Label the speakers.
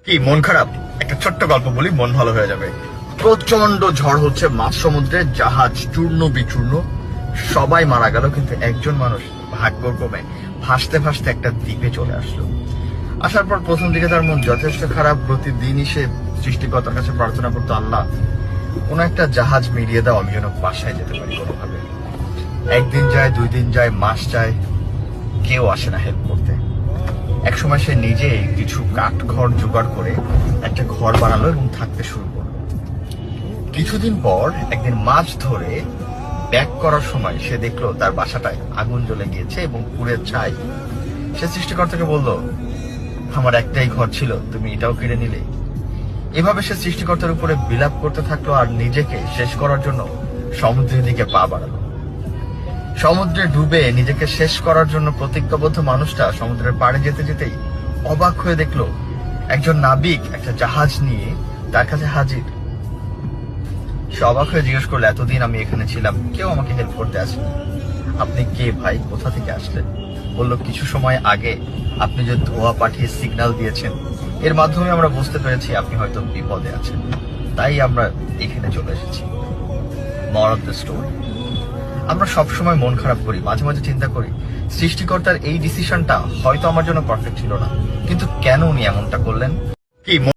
Speaker 1: কি মন খারাপ? একটা ছোট্ট গল্প বলি, মন ভালো হয়ে যাবে। প্রচন্ড ঝড় হচ্ছে, মাঝ সমুদ্রে জাহাজ চূর্ণ বিচূর্ণ, সবাই মারা গেল, কিন্তু একজন মানুষ ভাগ্যক্রমে ভাসতে ভাসতে একটা দ্বীপে চলে আসলো। আসার পর প্রথম দিকে তার মন যথেষ্ট খারাপ। প্রতিদিনই সে সৃষ্টিকর্তার কাছে প্রার্থনা করতো, আল্লাহ কোন একটা জাহাজ মিলিয়ে দাও, আমি যেন বাসায় যেতে পারি কোনোভাবে। একদিন যায়, 2 দিন যায়, মাস যায়, কেউ আসে না হেল্প করতে। একসময় সে নিজে কিছু কাঠ ঘর জোগাড় করে একটা ঘর বানালো এবং থাকতে শুরু করলো। কিছুদিন পর একদিন মাছ ধরে ব্যাক করার সময় সে দেখলো তার বাসাটায় আগুন জ্বলে গিয়েছে এবং পুড়ে ছাই। সে সৃষ্টিকর্তাকে বলল, আমার একটাই ঘর ছিল, তুমি এটাও কেড়ে নিলে। এভাবে সে সৃষ্টিকর্তার উপরে বিলাপ করতে থাকলো আর নিজেকে শেষ করার জন্য সমুদ্রের দিকে পা বাড়ালো। সমুদ্রে ডুবে নিজেকে শেষ করার জন্য প্রতিজ্ঞাবদ্ধ মানুষটা সমুদ্রের পাড়ে যেতে যেতেই অবাক হয়ে দেখলো একজন নাবিক একটা জাহাজ নিয়ে তার কাছে হাজির। সে অবাক হয়ে জিজ্ঞেস করলো, এতদিন আমি এখানে ছিলাম, কেউ আমাকে হেল্প করতে আসেনি, আপনি কে ভাই, কোথা থেকে আসলেন? বলল, কিছু সময় আগে আপনি যে ধোঁয়া পাঠিয়ে সিগন্যাল দিয়েছেন, এর মাধ্যমে আমরা বুঝতে পেরেছি আপনি হয়তো বিপদে আছেন, তাই আমরা এখানে চলে এসেছি। মোরাল অফ দ্য স্টোরি, আমরা সবসময় মন খারাপ করি, মাঝে মাঝে চিন্তা করি সৃষ্টিকর্তার এই ডিসিশনটা হয়তো আমার জন্য পারফেক্ট ছিল না, কিন্তু কেন উনি এমনটা করলেন? কি